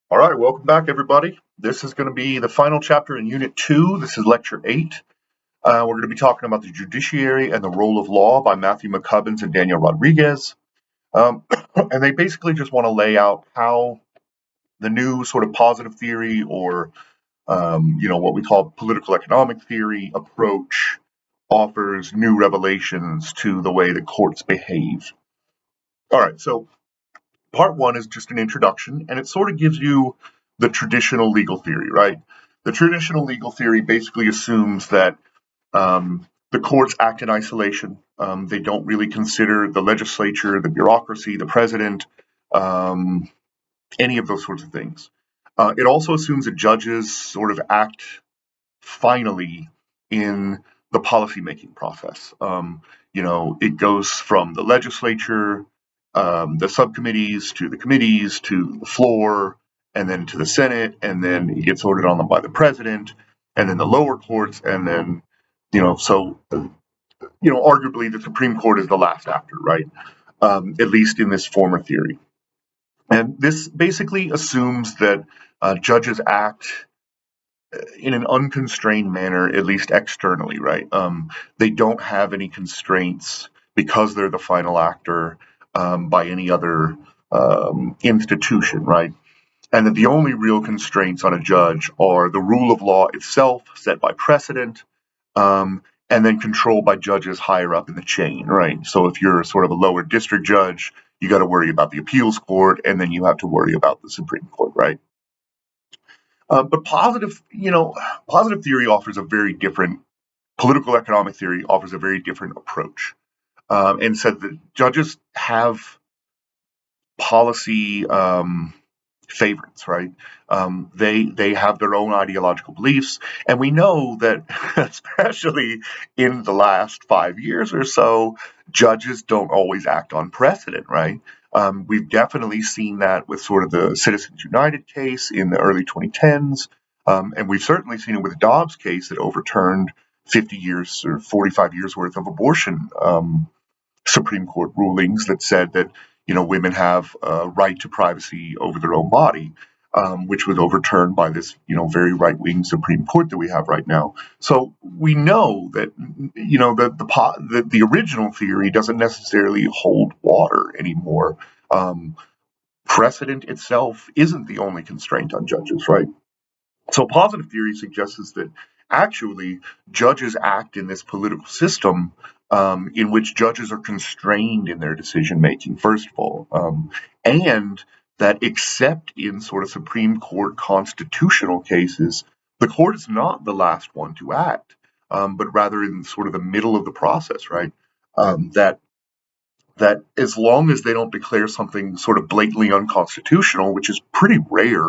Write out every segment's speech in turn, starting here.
All right, welcome back, everybody. This is going to be the final chapter in Unit 2. This is Lecture 8. We're going to be talking about the judiciary and the role of law by Matthew McCubbins and Daniel Rodriguez. Um, and they basically just want to lay out how the new sort of positive theory or, what we call political economic theory approach offers new revelations to the way that courts behave. All right, so part one is just an introduction, and it sort of gives you the traditional legal theory, right? The traditional legal theory basically assumes that the courts act in isolation. They don't really consider the legislature, the bureaucracy, the president, um, any of those sorts of things. It also assumes that judges sort of act finally in the policymaking process. It goes from the legislature, the subcommittees, to the committees, to the floor, and then to the Senate, and then it gets voted on by the president, and then the lower courts, and then, arguably the Supreme Court is the last actor, right? At least in this former theory. And this basically assumes that judges act in an unconstrained manner, at least externally, right? They don't have any constraints because they're the final actor by any other institution, right? And that the only real constraints on a judge are the rule of law itself, set by precedent, and then controlled by judges higher up in the chain, right? So if you're sort of a lower district judge, you got to worry about the appeals court, and then you have to worry about the Supreme Court, right? But positive theory offers a very different political economic theory offers a very different approach, and said that judges have policy favorites, right? They have their own ideological beliefs, and we know that, especially in the last 5 years or so, judges don't always act on precedent, right? We've definitely seen that with sort of the Citizens United case in the early 2010s, and we've certainly seen it with the Dobbs case that overturned 50 years or 45 years worth of abortion Supreme Court rulings that said that women have a right to privacy over their own body, which was overturned by this very right wing Supreme Court that we have right now. So we know that that the original theory doesn't necessarily hold water anymore. Precedent itself isn't the only constraint on judges, right? So positive theory suggests that actually judges act in this political system in which judges are constrained in their decision making, first of all, and that except in sort of Supreme Court constitutional cases, the court is not the last one to act, but rather in sort of the middle of the process, right? That as long as they don't declare something sort of blatantly unconstitutional, which is pretty rare,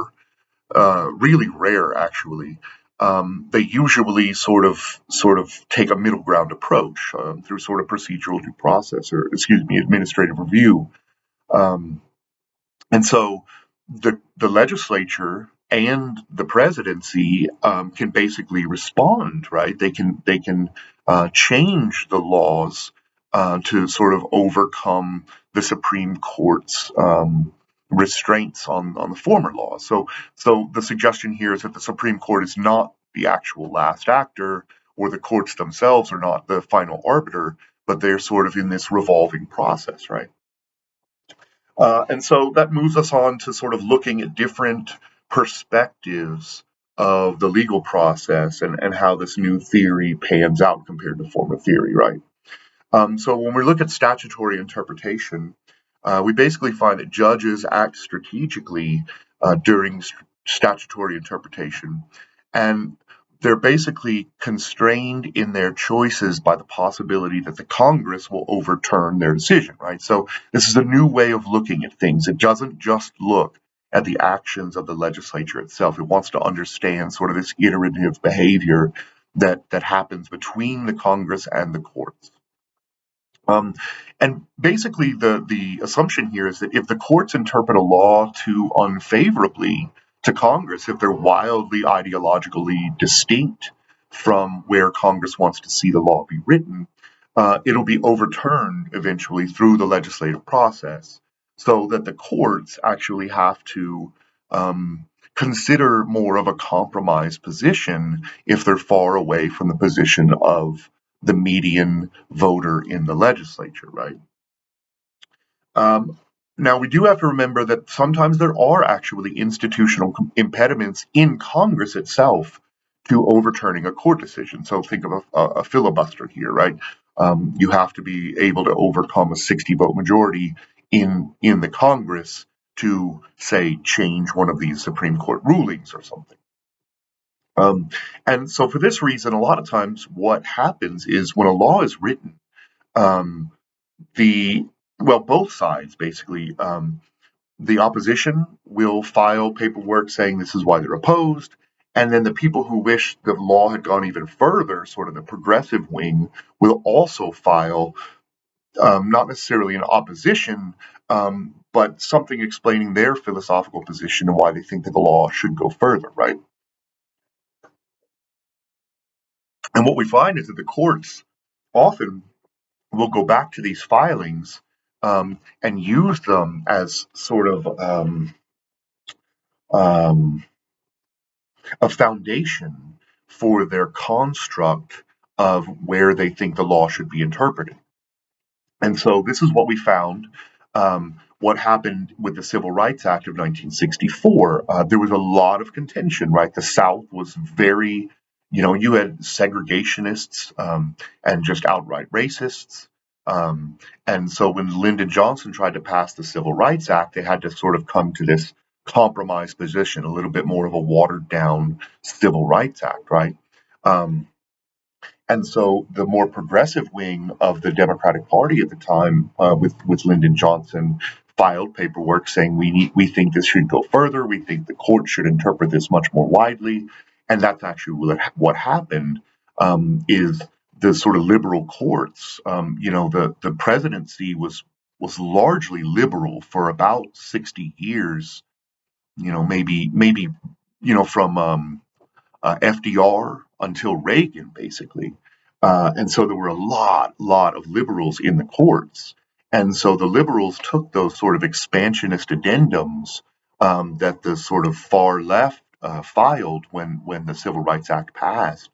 really rare actually. They usually sort of take a middle ground approach through sort of procedural due process, or excuse me, administrative review. Um, and so the legislature and the presidency can basically respond, right? They can change the laws to sort of overcome the Supreme Court's restraints on the former laws. So the suggestion here is that the Supreme Court is not the actual last actor, or the courts themselves are not the final arbiter, but they're sort of in this revolving process, right? And so that moves us on to sort of looking at different perspectives of the legal process and how this new theory pans out compared to former theory, right? So when we look at statutory interpretation, we basically find that judges act strategically during statutory interpretation, and they're basically constrained in their choices by the possibility that the Congress will overturn their decision, right? So this is a new way of looking at things. It doesn't just look at the actions of the legislature itself. It wants to understand sort of this iterative behavior that happens between the Congress and the courts. And basically, the assumption here is that if the courts interpret a law too unfavorably to Congress, if they're wildly ideologically distinct from where Congress wants to see the law be written, it'll be overturned eventually through the legislative process, so that the courts actually have to consider more of a compromise position if they're far away from the position of the median voter in the legislature, right? Um, Now, we do have to remember that sometimes there are actually institutional impediments in Congress itself to overturning a court decision. So think of a filibuster here, right? You have to be able to overcome a 60 vote majority in the Congress to, say, change one of these Supreme Court rulings or something. Um, and so, for this reason, a lot of times what happens is when a law is written, um, the well, both sides basically. The opposition will file paperwork saying this is why they're opposed, and then the people who wish the law had gone even further, sort of the progressive wing, will also file not necessarily an opposition, but something explaining their philosophical position and why they think that the law should go further, right? And what we find is that the courts often will go back to these filings and use them as sort of um, a foundation for their construct of where they think the law should be interpreted. And so this is what we found. What happened with the Civil Rights Act of 1964? There was a lot of contention, right? The South was very, you had segregationists and just outright racists. And so when Lyndon Johnson tried to pass the Civil Rights Act, they had to sort of come to this compromise position, a little bit more of a watered down Civil Rights Act, right? Um, and so the more progressive wing of the Democratic Party at the time, with Lyndon Johnson, filed paperwork saying we think this should go further. We think the court should interpret this much more widely, and that's actually what happened. Is the sort of liberal courts? The presidency was largely liberal for about 60 years. Maybe from FDR until Reagan, basically. And so there were a lot of liberals in the courts. And so the liberals took those sort of expansionist addendums that the sort of far left filed when the Civil Rights Act passed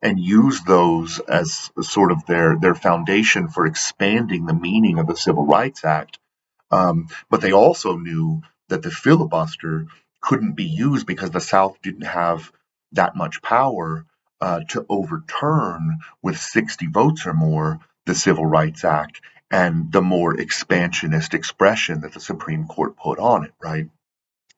and used those as sort of their foundation for expanding the meaning of the Civil Rights Act. But they also knew that the filibuster couldn't be used because the South didn't have that much power to overturn with 60 votes or more the Civil Rights Act and the more expansionist expression that the Supreme Court put on it, right?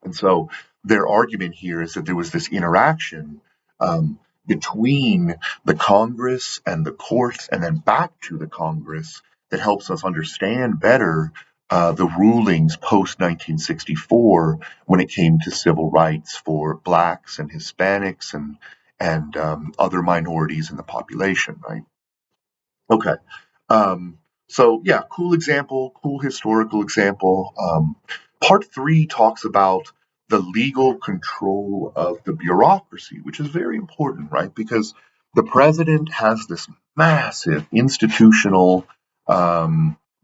And so their argument here is that there was this interaction um, between the Congress and the courts, and then back to the Congress, that helps us understand better the rulings post 1964 when it came to civil rights for blacks and Hispanics and other minorities in the population, right? Okay. Um, so yeah, cool example, cool historical example. Part three talks about the legal control of the bureaucracy, which is very important, right? Because the president has this massive institutional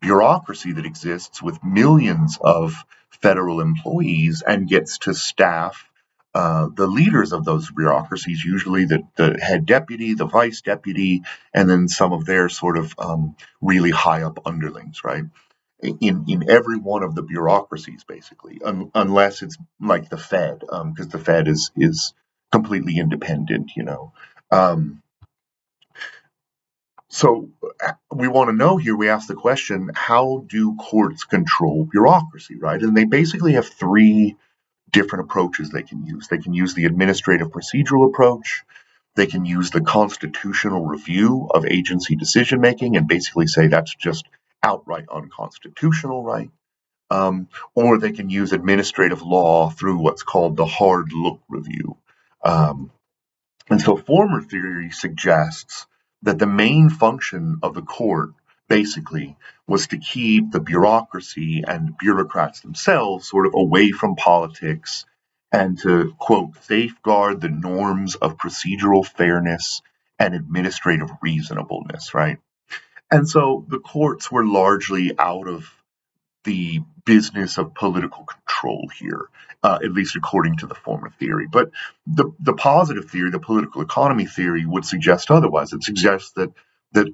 bureaucracy that exists with millions of federal employees and gets to staff the leaders of those bureaucracies, usually the head deputy, the vice deputy, and then some of their sort of really high up underlings, right? In every one of the bureaucracies, basically, unless it's like the Fed, because the Fed is completely independent, you know. Um, so we want to know here. We ask the question: how do courts control bureaucracy, right? And they basically have three different approaches they can use. They can use the administrative procedural approach. They can use the constitutional review of agency decision making and basically say that's just outright unconstitutional, right? Or they can use administrative law through what's called the hard look review. Um, and so former theory suggests that the main function of the court basically was to keep the bureaucracy and bureaucrats themselves sort of away from politics and to, quote, safeguard the norms of procedural fairness and administrative reasonableness, right? And so the courts were largely out of the business of political control here, at least according to the former theory. But the positive theory, the political economy theory, would suggest otherwise. It suggests that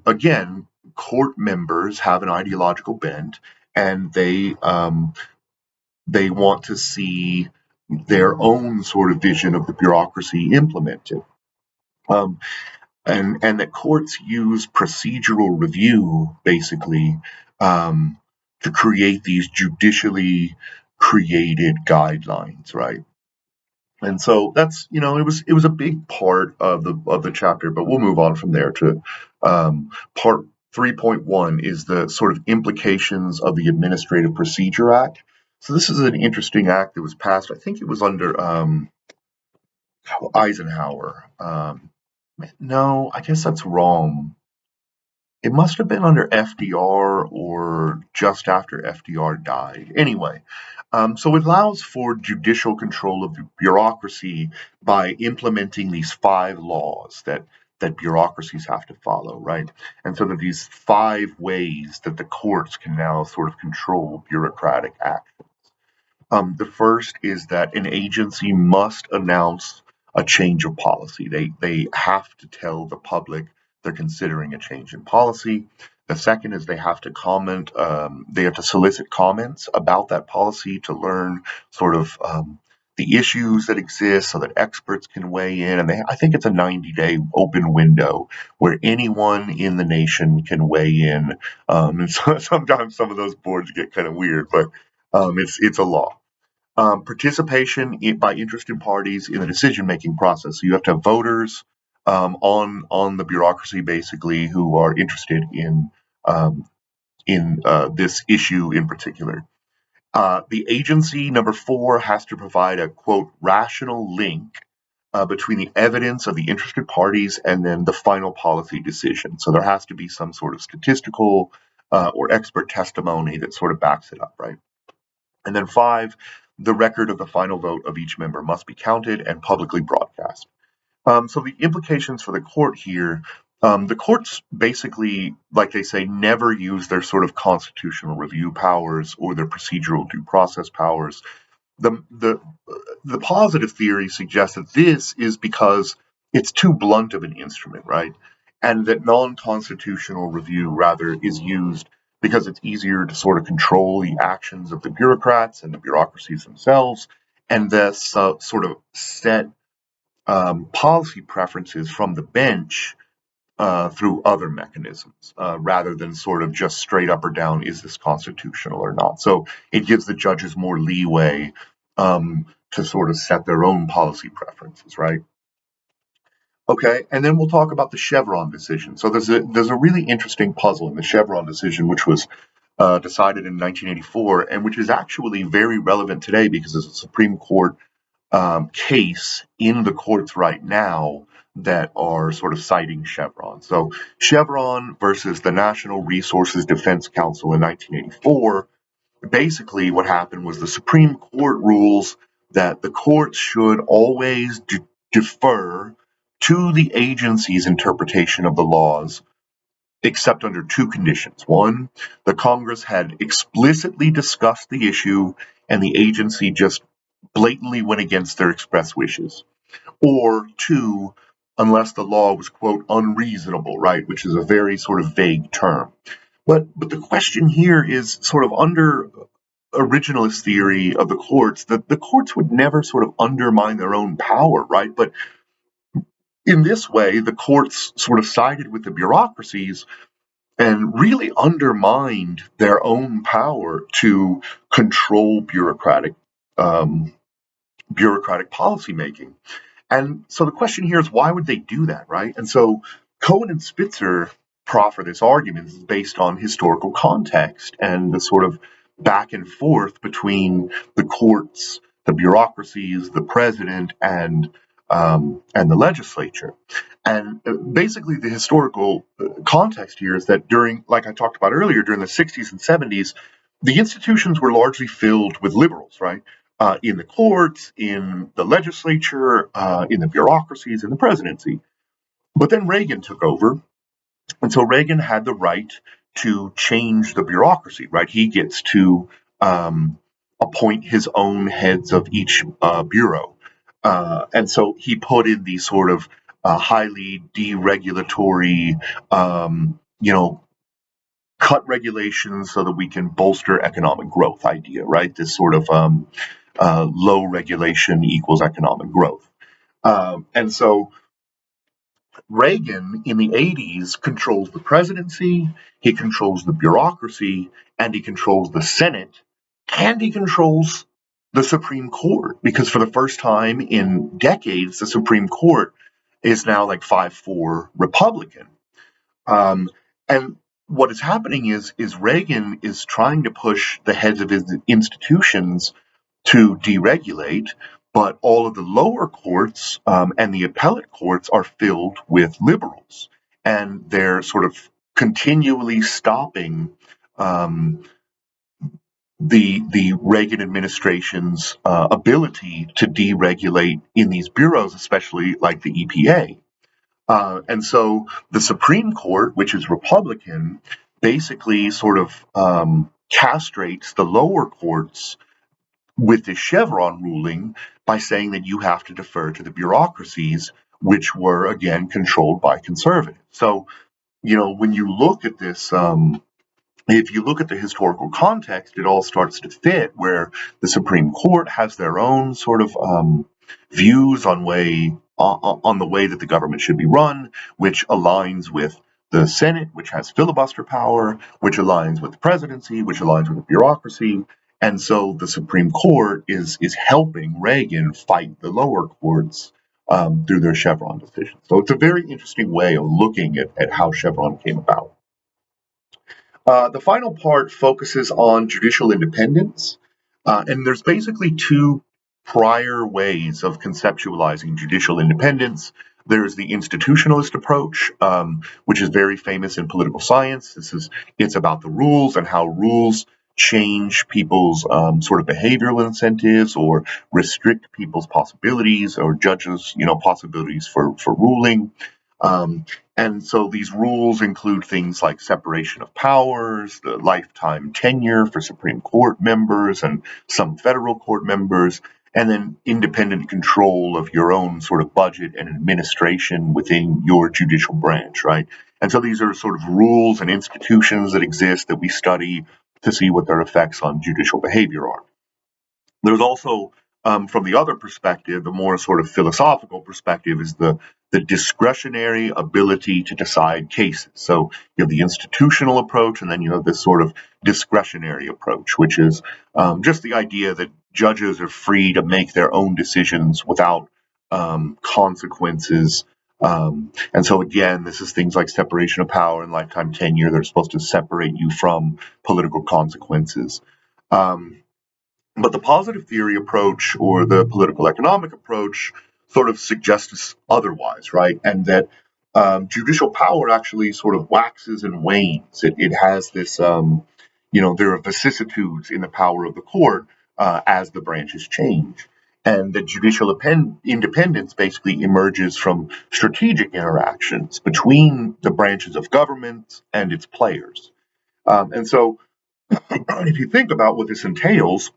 again, court members have an ideological bent, and they want to see their own sort of vision of the bureaucracy implemented. Um, and that courts use procedural review basically um, to create these judicially created guidelines, right? And so that's, it was a big part of the chapter, but we'll move on from there to part 3.1 is the sort of implications of the Administrative Procedure Act. So this is an interesting act that was passed. I think it was under Eisenhower. No, I guess that's wrong. It must have been under FDR or just after FDR died. Anyway, so it allows for judicial control of the bureaucracy by implementing these 5 laws that bureaucracies have to follow, right? And so that these 5 ways that the courts can now sort of control bureaucratic action. The first is that an agency must announce a change of policy. They have to tell the public they're considering a change in policy. The second is they have to comment. They have to solicit comments about that policy to learn sort of the issues that exist, so that experts can weigh in. And I think it's a 90-day open window where anyone in the nation can weigh in. And so sometimes some of those boards get kind of weird, but it's a law. Participation by interested parties in the decision-making process. So you have to have voters on the bureaucracy, basically, who are interested um, in this issue in particular. The agency, number 4, has to provide a, quote, rational link between the evidence of the interested parties and then the final policy decision. So there has to be some sort of statistical or expert testimony that sort of backs it up, right? And then 5, the record of the final vote of each member must be counted and publicly broadcast. So the implications for the court here, the courts basically, like they say, never use their sort of constitutional review powers or their procedural due process powers. The positive theory suggests that this is because it's too blunt of an instrument, right? And that non-constitutional review rather is used because it's easier to sort of control the actions of the bureaucrats and the bureaucracies themselves, and thus sort of set policy preferences from the bench through other mechanisms, rather than sort of just straight up or down, is this constitutional or not? So it gives the judges more leeway to sort of set their own policy preferences, right? Okay, and then we'll talk about the Chevron decision. So there's a really interesting puzzle in the Chevron decision, which was decided in 1984, and which is actually very relevant today because there's a Supreme Court case in the courts right now that are sort of citing Chevron. So Chevron versus the National Resources Defense Council in 1984. Basically, what happened was the Supreme Court rules that the courts should always defer to the agency's interpretation of the laws, except under 2 conditions. One, the Congress had explicitly discussed the issue and the agency just blatantly went against their express wishes. Or 2, unless the law was, quote, unreasonable, right, which is a very sort of vague term. But the question here is sort of under originalist theory of the courts, that the courts would never sort of undermine their own power, right? But in this way, the courts sort of sided with the bureaucracies and really undermined their own power to control um, bureaucratic policymaking. And so the question here is, why would they do that, right? And so Cohen and Spitzer proffer this argument is based on historical context and the sort of back and forth between the courts, the bureaucracies, the president, and the legislature. And basically, the historical context here is that during, like I talked about earlier, during the 60s and 70s, the institutions were largely filled with liberals, right? In the courts, in the legislature, in the bureaucracies, in the presidency. But then Reagan took over, and so Reagan had the right to change the bureaucracy, right? He gets to appoint his own heads of each bureau. And so he put in these sort of highly deregulatory, cut regulations so that we can bolster economic growth idea, right? This sort of low regulation equals economic growth. And so Reagan in the 80s controls the presidency, he controls the bureaucracy, and he controls the Senate, and he controls the Supreme Court. Because for the first time in decades, the Supreme Court is now like 5-4 Republican. And what is happening is Reagan is trying to push the heads of his institutions to deregulate, but all of the lower courts and the appellate courts are filled with liberals, and they're sort of continually stopping um, the Reagan administration's ability to deregulate in these bureaus, especially like the EPA. And so the Supreme Court, which is Republican, basically sort of castrates the lower courts with the Chevron ruling by saying that you have to defer to the bureaucracies, which were again controlled by conservatives. So, when you look at this, if you look at the historical context, it all starts to fit where the Supreme Court has their own sort of views on the way that the government should be run, which aligns with the Senate, which has filibuster power, which aligns with the presidency, which aligns with the bureaucracy. And so the Supreme Court is helping Reagan fight the lower courts through their Chevron decisions. So it's a very interesting way of looking at how Chevron came about. The final part focuses on judicial independence, and there's basically two prior ways of conceptualizing judicial independence. There's the institutionalist approach, which is very famous in political science. It's about the rules and how rules change people's sort of behavioral incentives or restrict people's possibilities or judges, possibilities for ruling. Um, and so these rules include things like separation of powers, the lifetime tenure for Supreme Court members and some federal court members, and then independent control of your own sort of budget and administration within your judicial branch, right? And so these are sort of rules and institutions that exist that we study to see what their effects on judicial behavior are. There's also, from the other perspective, the more sort of philosophical perspective, is the discretionary ability to decide cases. So you have the institutional approach, and then you have this sort of discretionary approach, which is just the idea that judges are free to make their own decisions without consequences. And so, again, this is things like separation of power and lifetime tenure that are supposed to separate you from political consequences. Um, but the positive theory approach or the political economic approach sort of suggests otherwise, right? And that judicial power actually sort of waxes and wanes. It has this, there are vicissitudes in the power of the court as the branches change. And that judicial independence basically emerges from strategic interactions between the branches of government and its players. And so, if you think about what this entails,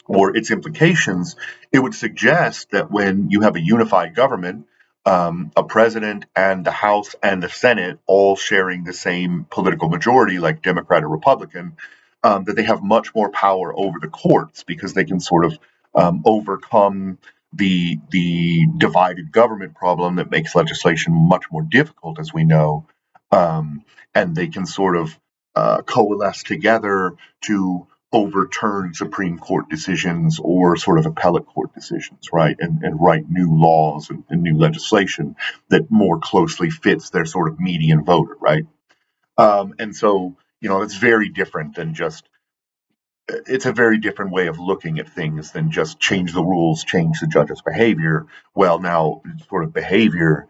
or its implications, it would suggest that when you have a unified government, a president and the House and the Senate all sharing the same political majority, like Democrat or Republican, that they have much more power over the courts because they can sort of overcome the divided government problem that makes legislation much more difficult, as we know, and they can sort of coalesce together to overturn Supreme Court decisions or sort of appellate court decisions, right? And write new laws and new legislation that more closely fits their sort of median voter, right? And so, it's very different than just, it's a very different way of looking at things than just change the rules, change the judge's behavior. Well, now, sort of behavior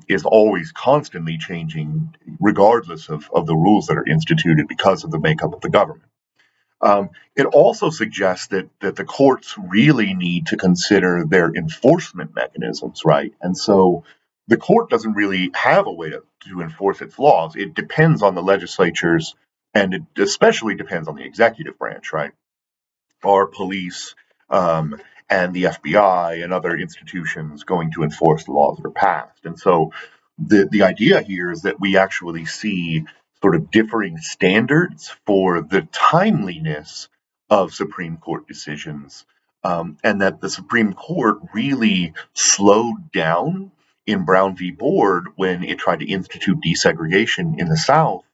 is always constantly changing, regardless of the rules that are instituted because of the makeup of the government. It also suggests that the courts really need to consider their enforcement mechanisms, right? And so the court doesn't really have a way to enforce its laws. It depends on the legislature's and it especially depends on the executive branch, right? Are police um, and the FBI and other institutions going to enforce the laws that are passed? And so the idea here is that we actually see sort of differing standards for the timeliness of Supreme Court decisions, and that the Supreme Court really slowed down in Brown v. Board when it tried to institute desegregation in the South,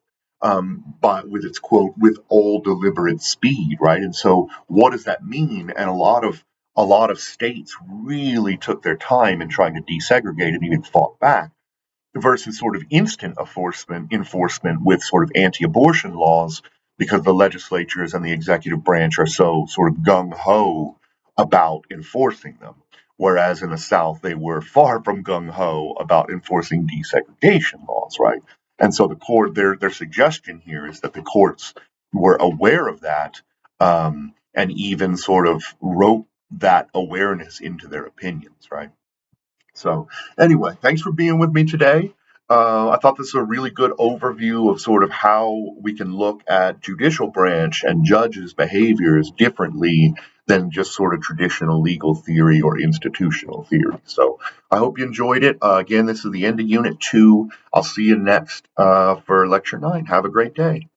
but with its quote, with all deliberate speed, right? And so, what does that mean? And a lot of states really took their time in trying to desegregate and even fought back, versus sort of instant enforcement with sort of anti-abortion laws, because the legislatures and the executive branch are so sort of gung-ho about enforcing them, whereas in the South they were far from gung-ho about enforcing desegregation laws, right? And so the court, their suggestion here is that the courts were aware of that, and even sort of wrote that awareness into their opinions, right? So, anyway, thanks for being with me today. I thought this was a really good overview of sort of how we can look at judicial branch and judges' behaviors differently than just sort of traditional legal theory or institutional theory. So, I hope you enjoyed it. Again, this is the end of Unit 2. I'll see you next for Lecture 9. Have a great day.